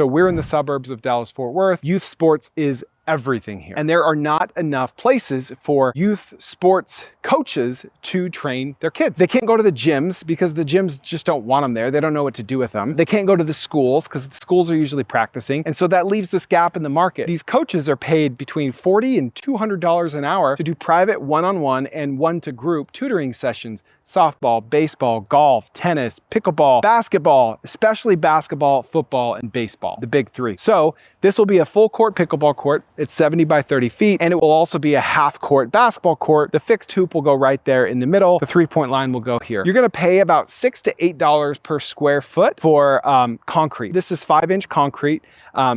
So we're in the suburbs of Dallas-Fort Worth. Youth sports is everything here. And there are not enough places for youth sports coaches to train their kids. They can't go to the gyms because the gyms just don't want them there. They don't know what to do with them. They can't go to the schools because the schools are usually practicing. And so that leaves this gap in the market. These coaches are paid between $40 and $200 an hour to do private one-on-one and one-to-group tutoring sessions. Softball, baseball, golf, tennis, pickleball, basketball, especially basketball, football, and baseball, the big three. So this will be a full court pickleball court. It's 70 by 30 feet, and it will also be a half court basketball court. The fixed hoop will go right there in the middle. The 3-point line will go here. You're gonna pay about $6 to $8 per square foot for concrete. This is 5-inch concrete.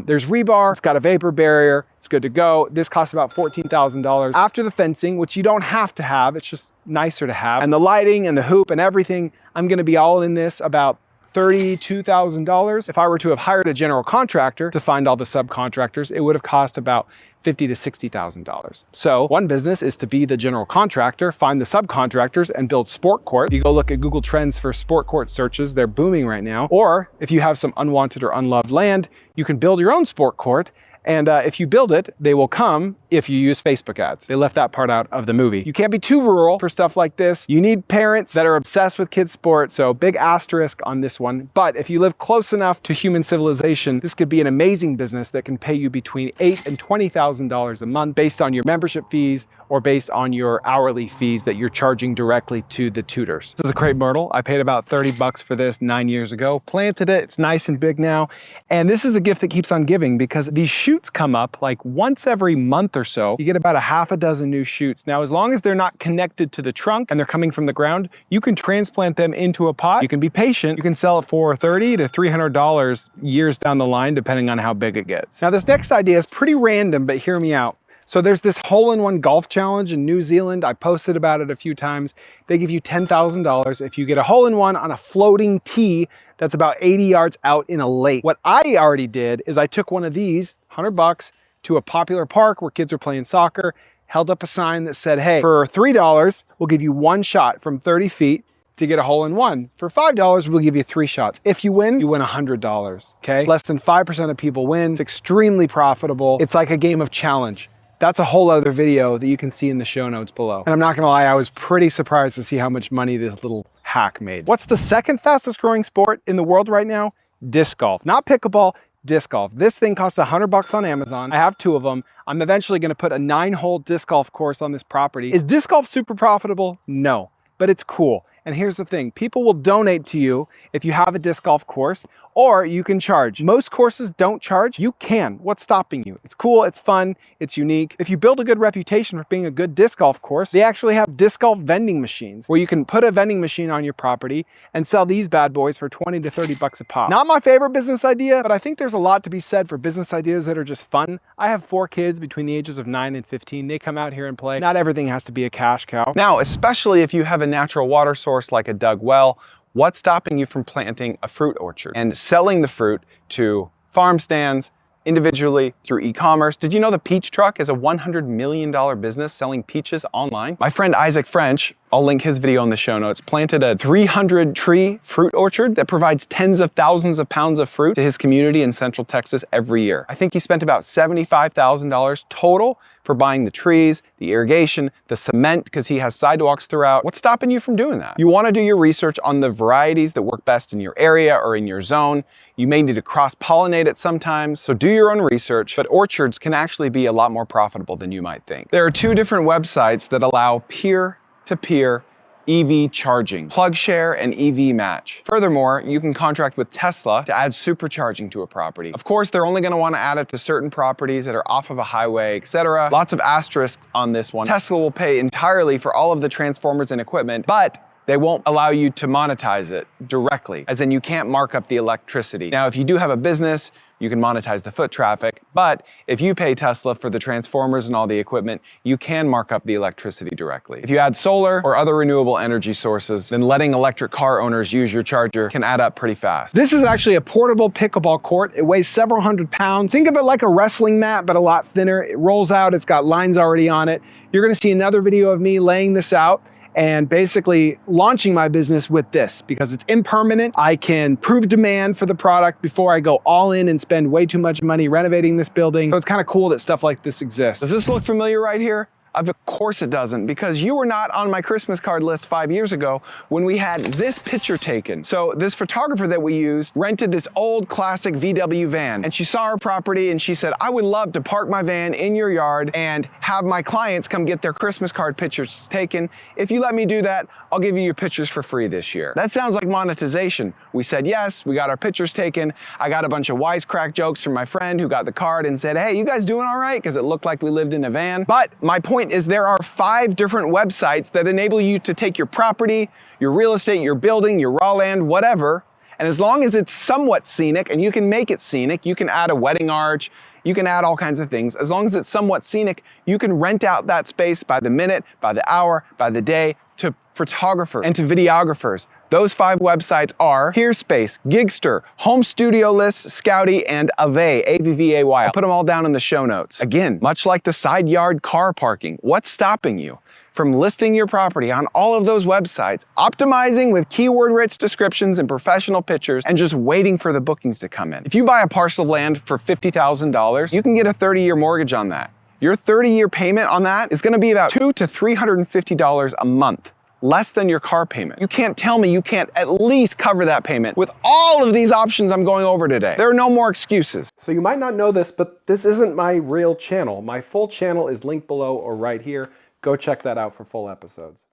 There's rebar, it's got a vapor barrier, it's good to go. This costs about $14,000. After the fencing, which you don't have to have, it's just nicer to have, and the lighting and the hoop and everything, I'm gonna be all in this about $32,000. If I were to have hired a general contractor to find all the subcontractors, it would have cost about $50,000 to $60,000. So one business is to be the general contractor, find the subcontractors, and build sport court. If you go look at Google Trends for sport court searches, they're booming right now. Or if you have some unwanted or unloved land, you can build your own sport court. And if you build it, they will come if you use Facebook ads. They left that part out of the movie. You can't be too rural for stuff like this. You need parents that are obsessed with kids' sports, so big asterisk on this one. But if you live close enough to human civilization, this could be an amazing business that can pay you between $8,000 and $20,000 a month based on your membership fees or based on your hourly fees that you're charging directly to the tutors. This is a crepe myrtle. I paid about 30 bucks for this 9 years ago. Planted it, it's nice and big now. And this is the gift that keeps on giving because these shoots come up like once every month or so. You get about a half a dozen new shoots. Now, as long as they're not connected to the trunk and they're coming from the ground, you can transplant them into a pot. You can be patient. You can sell it for $30 to $300 years down the line, depending on how big it gets. Now, this next idea is pretty random, but hear me out. So there's this hole-in-one golf challenge in New Zealand. I posted about it a few times. They give you $10,000 if you get a hole-in-one on a floating tee that's about 80 yards out in a lake. What I already did is I took one of these, 100 bucks, to a popular park where kids are playing soccer, held up a sign that said, hey, for $3, we'll give you one shot from 30 feet to get a hole-in-one. For $5, we'll give you 3 shots. If you win $100, okay? Less than 5% of people win. It's extremely profitable. It's like a game of challenge. That's a whole other video that you can see in the show notes below. And I'm not gonna lie, I was pretty surprised to see how much money this little hack made. What's the second fastest growing sport in the world right now? Disc golf. Not pickleball, disc golf. This thing costs 100 bucks on Amazon. I have 2 of them. I'm eventually gonna put a 9-hole disc golf course on this property. Is disc golf super profitable? No, but it's cool. And here's the thing, people will donate to you if you have a disc golf course, or you can charge. Most courses don't charge. You can. What's stopping you? It's cool, it's fun, it's unique. If you build a good reputation for being a good disc golf course, they actually have disc golf vending machines where you can put a vending machine on your property and sell these bad boys for 20 to 30 bucks a pop. Not my favorite business idea, but I think there's a lot to be said for business ideas that are just fun. I have 4 kids between the ages of 9 and 15. They come out here and play. Not everything has to be a cash cow. Now, especially if you have a natural water source like a dug well, what's stopping you from planting a fruit orchard and selling the fruit to farm stands, individually through e-commerce? Did you know the Peach Truck is a $100 million business selling peaches online? My friend Isaac French, I'll link his video in the show notes, planted a 300-tree fruit orchard that provides tens of thousands of pounds of fruit to his community in Central Texas every year. I think he spent about $75,000 total for buying the trees, the irrigation, the cement, because he has sidewalks throughout. What's stopping you from doing that? You want to do your research on the varieties that work best in your area or in your zone. You may need to cross-pollinate it sometimes, so do your own research, but orchards can actually be a lot more profitable than you might think. There are 2 different websites that allow peer-to-peer EV charging, PlugShare and EV Match. Furthermore, you can contract with Tesla to add supercharging to a property. Of course, they're only gonna wanna add it to certain properties that are off of a highway, etc. Lots of asterisks on this one. Tesla will pay entirely for all of the transformers and equipment, but they won't allow you to monetize it directly, as in you can't mark up the electricity. Now, if you do have a business, you can monetize the foot traffic, but if you pay Tesla for the transformers and all the equipment, you can mark up the electricity directly. If you add solar or other renewable energy sources, then letting electric car owners use your charger can add up pretty fast. This is actually a portable pickleball court. It weighs several hundred pounds. Think of it like a wrestling mat, but a lot thinner. It rolls out, it's got lines already on it. You're gonna see another video of me laying this out. and basically launching my business with this because it's impermanent. I can prove demand for the product before I go all in and spend way too much money renovating this building. So it's kind of cool that stuff like this exists. Does this look familiar right here? Of course it doesn't, because you were not on my Christmas card list 5 years ago when we had this picture taken. So this photographer that we used rented this old classic VW van, and she saw our property and she said, I would love to park my van in your yard and have my clients come get their Christmas card pictures taken. If you let me do that, I'll give you your pictures for free this year. That sounds like monetization. We said yes, we got our pictures taken. I got a bunch of wisecrack jokes from my friend who got the card and said, hey, you guys doing all right? Because it looked like we lived in a van. But my point is there are 5 different websites that enable you to take your property, your real estate, your building, your raw land, whatever, and as long as it's somewhat scenic, and you can make it scenic, you can add a wedding arch, you can add all kinds of things. As long as it's somewhat scenic, you can rent out that space by the minute, by the hour, by the day to photographers and to videographers. Those 5 websites are Herespace, Gigster, Home Studio List, Scouty, and Avay, A-V-V-A-Y. I'll put them all down in the show notes. Again, much like the side yard car parking, what's stopping you from listing your property on all of those websites, optimizing with keyword-rich descriptions and professional pictures, and just waiting for the bookings to come in? If you buy a parcel of land for $50,000, you can get a 30-year mortgage on that. Your 30-year payment on that is gonna be about $200 to $350 a month, less than your car payment. You can't tell me you can't at least cover that payment with all of these options I'm going over today. There are no more excuses. So you might not know this, but this isn't my real channel. My full channel is linked below or right here. Go check that out for full episodes.